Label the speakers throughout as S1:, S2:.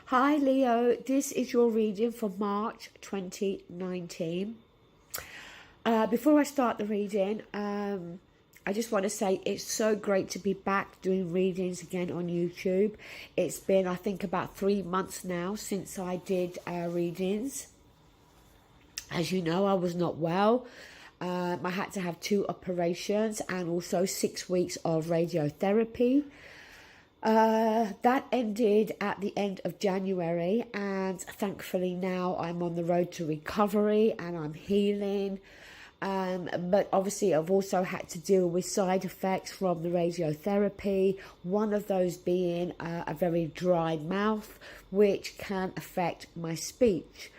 S1: Hi Leo, this is your reading for March 2019. Before I start the reading, I just want to say it's so great to be back doing readings again on YouTube. It's been, I think, about 3 months now since I did readings. As you know, I was not well. I had to have 2 operations and also 6 weeks of radiotherapy. That ended at the end of January, and thankfully now I'm on the road to recovery and I'm healing. But obviously I've also had to deal with side effects from the radiotherapy, one of those being a very dry mouth, which can affect my speech.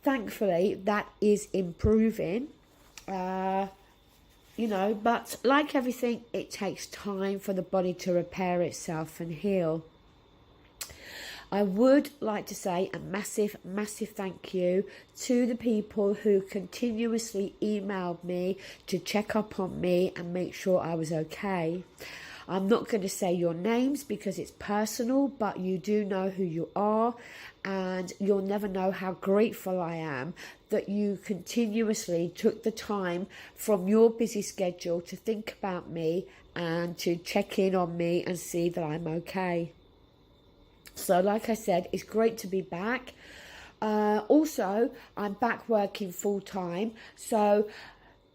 S1: Thankfully that is improving. But like everything, it takes time for the body to repair itself and heal. I would like to say a massive thank you to the people who continuously emailed me to check up on me and make sure I was okay. I'm not going to say your names because it's personal, but you do know who you are, and you'll never know how grateful I am that you continuously took the time from your busy schedule to think about me and to check in on me and see that I'm okay. So like I said, it's great to be back. Also, I'm back working full time, so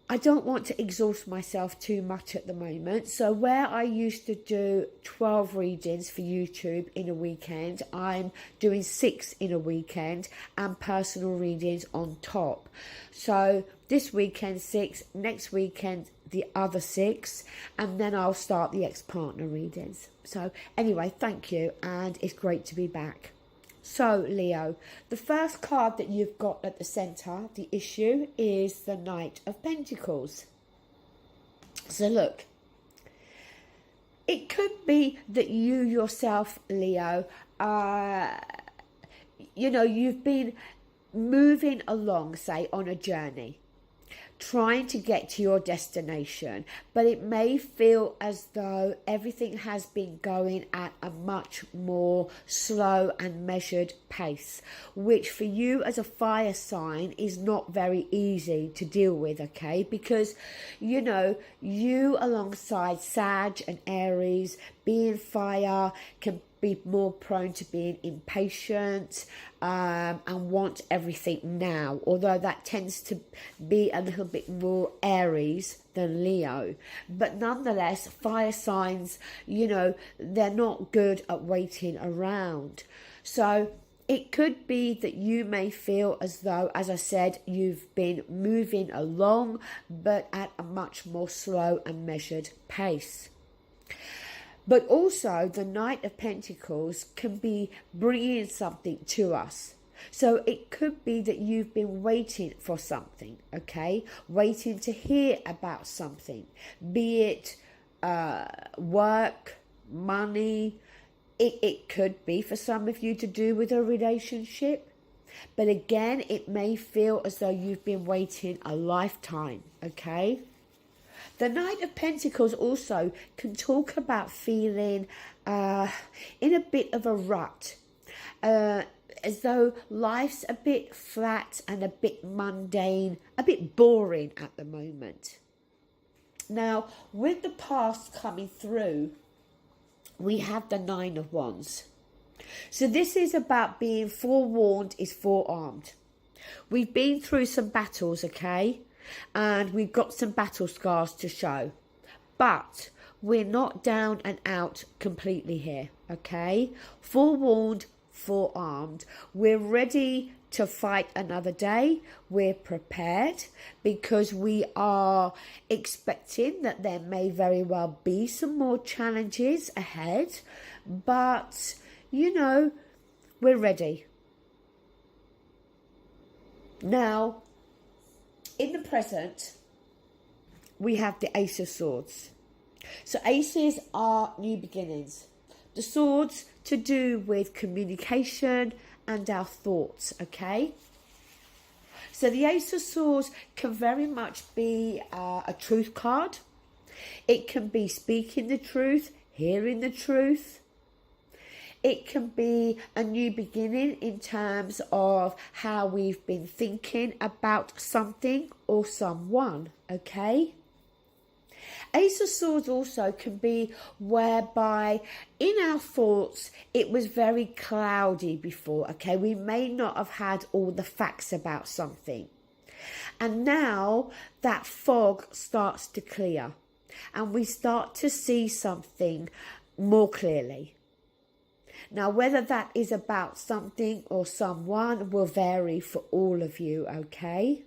S1: I don't want to exhaust myself too much at the moment. So where I used to do 12 readings for YouTube in a weekend, I'm doing 6 in a weekend and personal readings on top. So this weekend 6, next weekend the other 6, and then I'll start the ex-partner readings. So anyway, thank you, and it's great to be back. So, Leo, the first card that you've got at the centre, the issue, is the Knight of Pentacles. So, look, it could be that you yourself, Leo, you've been moving along, say, on a journey, trying to get to your destination, but it may feel as though everything has been going at a much more slow and measured pace, which for you as a fire sign is not very easy to deal with, okay? Because you alongside Sag and Aries, being fire, can be more prone to being impatient and want everything now, although that tends to be a little bit more Aries than Leo. But nonetheless, fire signs, they're not good at waiting around. So it could be that you may feel as though, as I said, you've been moving along but at a much more slow and measured pace. But also, the Knight of Pentacles can be bringing something to us. So it could be that you've been waiting for something, okay? Waiting to hear about something. Be it work, money. It could be for some of you to do with a relationship. But again, it may feel as though you've been waiting a lifetime, okay? The Knight of Pentacles also can talk about feeling in a bit of a rut, as though life's a bit flat and a bit mundane, a bit boring at the moment. Now, with the past coming through, we have the 9 of Wands. So this is about being forewarned is forearmed. We've been through some battles, okay? And we've got some battle scars to show, but we're not down and out completely here, okay? Forewarned, forearmed. We're ready to fight another day. We're prepared because we are expecting that there may very well be some more challenges ahead, but we're ready. Now, in the present, we have the Ace of Swords. So aces are new beginnings. The swords to do with communication and our thoughts, okay? So the Ace of Swords can very much be a truth card. It can be speaking the truth, hearing the truth. It can be a new beginning in terms of how we've been thinking about something or someone, okay? Ace of Swords also can be whereby in our thoughts it was very cloudy before, okay? We may not have had all the facts about something. And now that fog starts to clear and we start to see something more clearly. Now, whether that is about something or someone will vary for all of you, okay?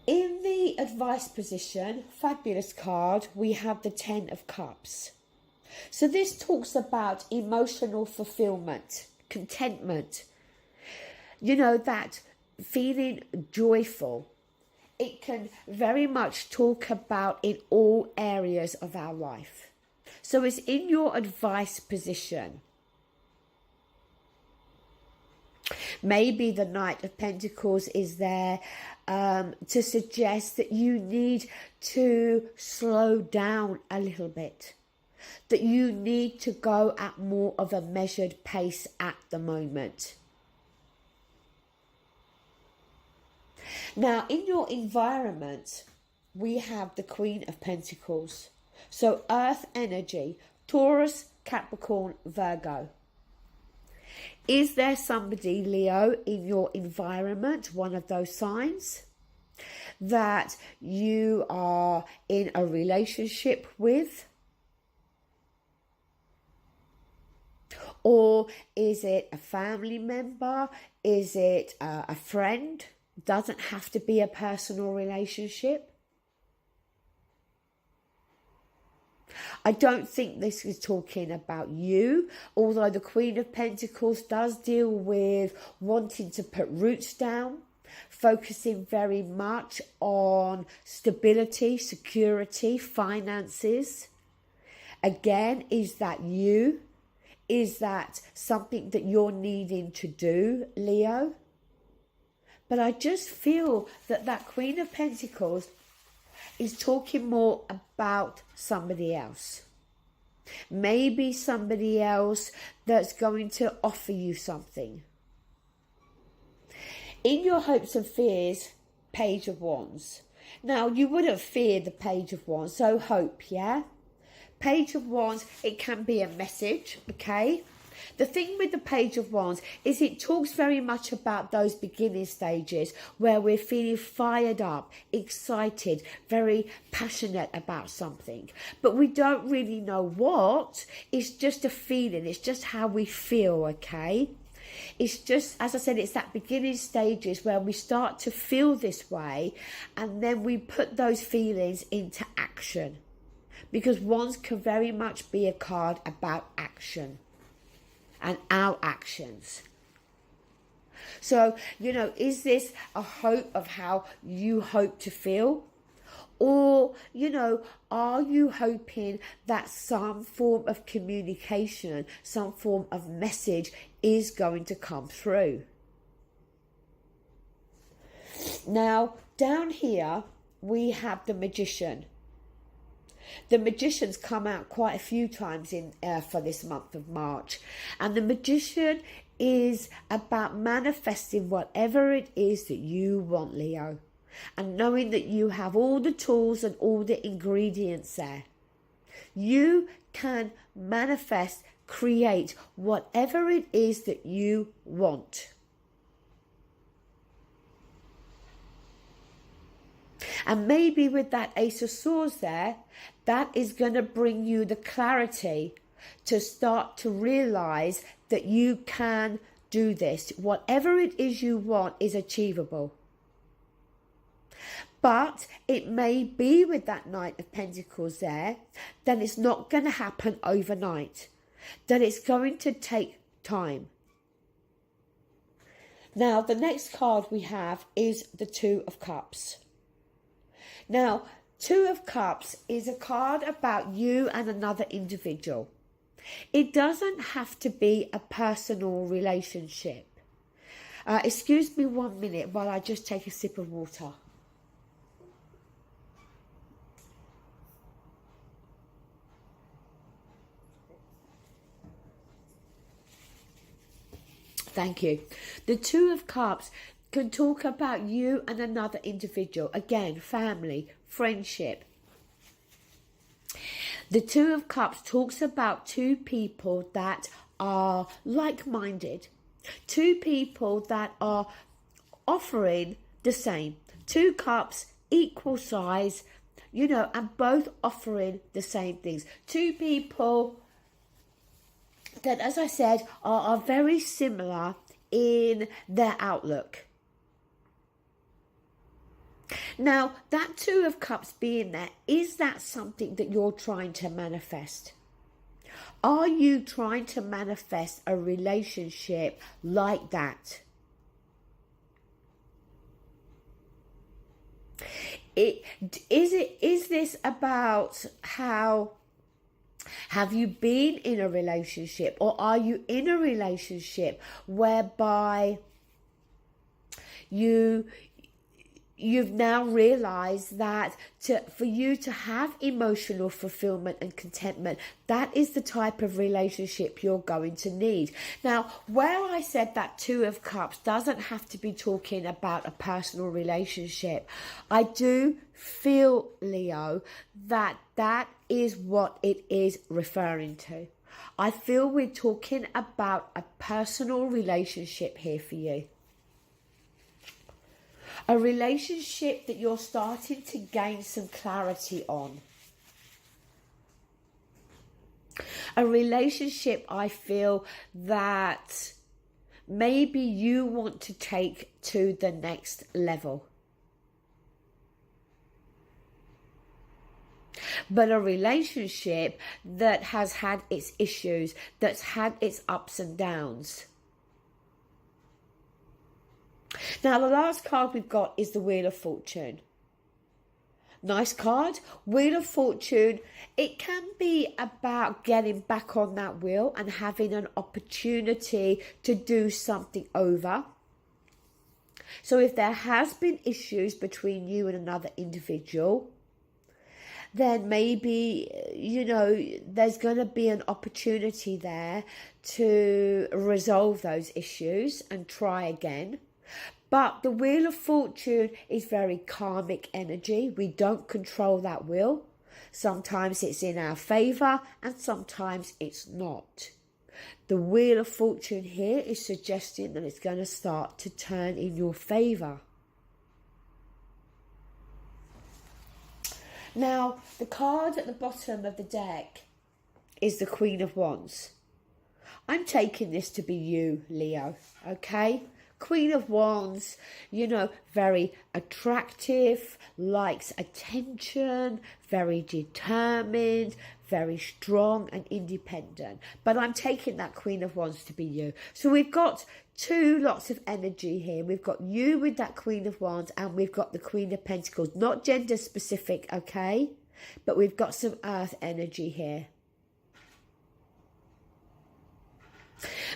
S1: In the advice position, fabulous card, we have the 10 of Cups. So this talks about emotional fulfillment, contentment, you know, that feeling joyful. It can very much talk about in all areas of our life. So it's in your advice position. Maybe the Knight of Pentacles is there to suggest that you need to slow down a little bit, that you need to go at more of a measured pace at the moment. Now, in your environment, we have the Queen of Pentacles. So Earth energy, Taurus, Capricorn, Virgo. Is there somebody, Leo, in your environment, one of those signs, that you are in a relationship with? Or is it a family member? Is it a friend? Doesn't have to be a personal relationship. I don't think this is talking about you, although the Queen of Pentacles does deal with wanting to put roots down, focusing very much on stability, security, finances. Again, is that you? Is that something that you're needing to do, Leo? But I just feel that that Queen of Pentacles is talking more about somebody else. Maybe somebody else that's going to offer you something. In your hopes and fears, Page of Wands. Now, you wouldn't fear the Page of Wands, so hope, yeah? Page of Wands, it can be a message, okay? The thing with the Page of Wands is it talks very much about those beginning stages where we're feeling fired up, excited, very passionate about something. But we don't really know what. It's just a feeling. It's just how we feel, okay? It's just, as I said, it's that beginning stages where we start to feel this way and then we put those feelings into action. Because Wands can very much be a card about action and our actions. So, you know, is this a hope of how you hope to feel? Or, you know, are you hoping that some form of communication, some form of message is going to come through? Now, down here, we have the Magician. The Magician's come out quite a few times in for this month of March. And the Magician is about manifesting whatever it is that you want, Leo. And knowing that you have all the tools and all the ingredients there. You can manifest, create whatever it is that you want. And maybe with that Ace of Swords there, that is going to bring you the clarity to start to realize that you can do this. Whatever it is you want is achievable. But it may be with that Knight of Pentacles there, that it's not going to happen overnight. That it's going to take time. Now, the next card we have is the Two of Cups. Now, Two of Cups is a card about you and another individual. It doesn't have to be a personal relationship. Excuse me 1 minute while I just take a sip of water. Thank you. The Two of Cups can talk about you and another individual. Again, family, friendship. The Two of Cups talks about two people that are like-minded. Two people that are offering the same. Two cups, equal size, you know, and both offering the same things. Two people that, as I said, are very similar in their outlook. Now, that Two of Cups being there, is that something that you're trying to manifest? Are you trying to manifest a relationship like that? Is this about how have you been in a relationship, or are you in a relationship whereby you've now realized that for you to have emotional fulfillment and contentment, that is the type of relationship you're going to need. Now, where I said that Two of Cups doesn't have to be talking about a personal relationship, I do feel, Leo, that that is what it is referring to. I feel we're talking about a personal relationship here for you. A relationship that you're starting to gain some clarity on. A relationship, I feel, that maybe you want to take to the next level. But a relationship that has had its issues, that's had its ups and downs. Now, the last card we've got is the Wheel of Fortune. Nice card. Wheel of Fortune, it can be about getting back on that wheel and having an opportunity to do something over. So if there has been issues between you and another individual, then maybe, you know, there's going to be an opportunity there to resolve those issues and try again. But the Wheel of Fortune is very karmic energy. We don't control that wheel. Sometimes it's in our favour and sometimes it's not. The Wheel of Fortune here is suggesting that it's going to start to turn in your favour. Now, the card at the bottom of the deck is the Queen of Wands. I'm taking this to be you, Leo, okay? Queen of Wands, you know, very attractive, likes attention, very determined, very strong and independent. But I'm taking that Queen of Wands to be you. So we've got two lots of energy here. We've got you with that Queen of Wands and we've got the Queen of Pentacles. Not gender specific, okay? But we've got some earth energy here.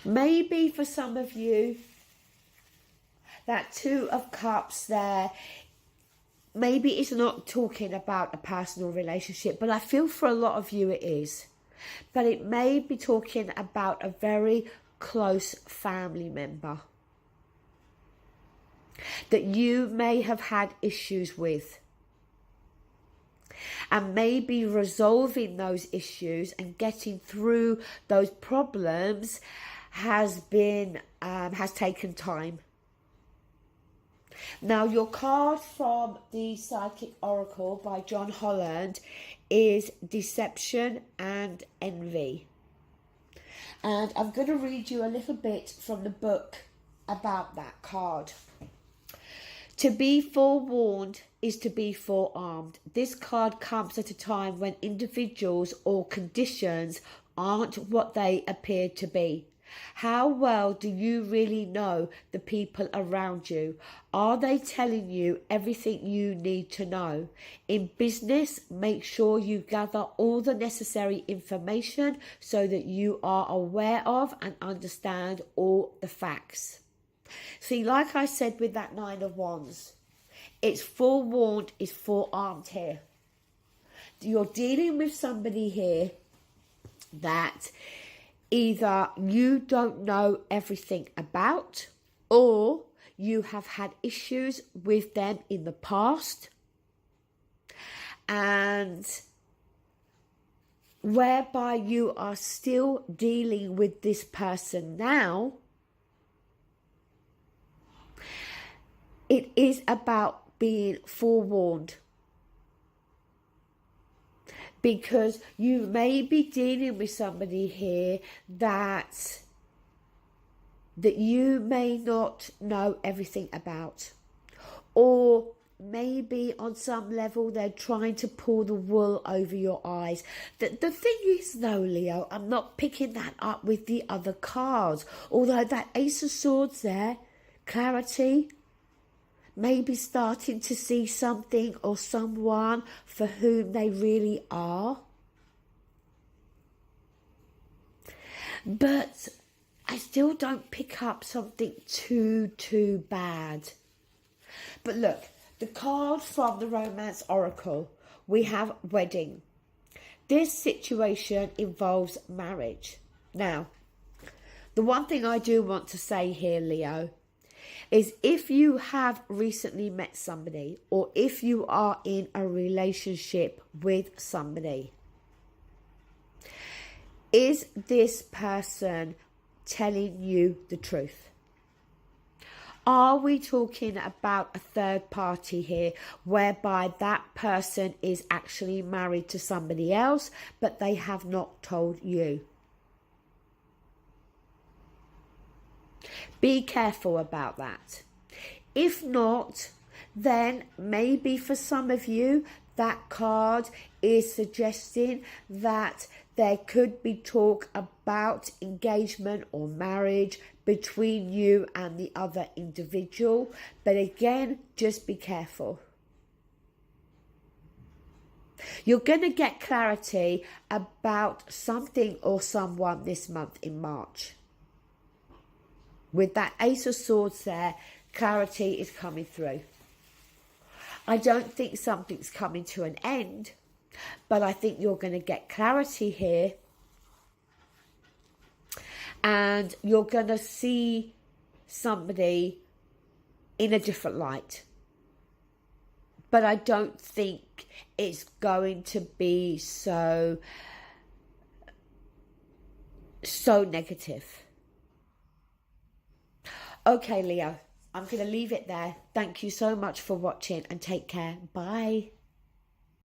S1: Maybe for some of you, that Two of Cups there, maybe it's not talking about a personal relationship, but I feel for a lot of you it is. But it may be talking about a very close family member that you may have had issues with. And maybe resolving those issues and getting through those problems has taken time. Now, your card from the Psychic Oracle by John Holland is Deception and Envy. And I'm going to read you a little bit from the book about that card. To be forewarned is to be forearmed. This card comes at a time when individuals or conditions aren't what they appear to be. How well do you really know the people around you? Are they telling you everything you need to know? In business, make sure you gather all the necessary information so that you are aware of and understand all the facts. See, like I said with that Nine of Wands, it's forewarned is forearmed here. You're dealing with somebody here that either you don't know everything about, or you have had issues with them in the past, and whereby you are still dealing with this person now. It is about being forewarned, because you may be dealing with somebody here that you may not know everything about, or maybe on some level they're trying to pull the wool over your eyes. The thing is though, Leo, I'm not picking that up with the other cards, although that Ace of Swords there, clarity, maybe starting to see something or someone for whom they really are. But I still don't pick up something too bad. But look, the card from the Romance Oracle, we have wedding. This situation involves marriage. Now, the one thing I do want to say here, Leo, is if you have recently met somebody, or if you are in a relationship with somebody, is this person telling you the truth? Are we talking about a third party here, whereby that person is actually married to somebody else, but they have not told you? Be careful about that. If not, then maybe for some of you, that card is suggesting that there could be talk about engagement or marriage between you and the other individual. But again, just be careful. You're going to get clarity about something or someone this month in March. With that Ace of Swords there, clarity is coming through. I don't think something's coming to an end, but I think you're going to get clarity here. And you're going to see somebody in a different light. But I don't think it's going to be so negative. Okay, Leo, I'm going to leave it there. Thank you so much for watching and take care. Bye.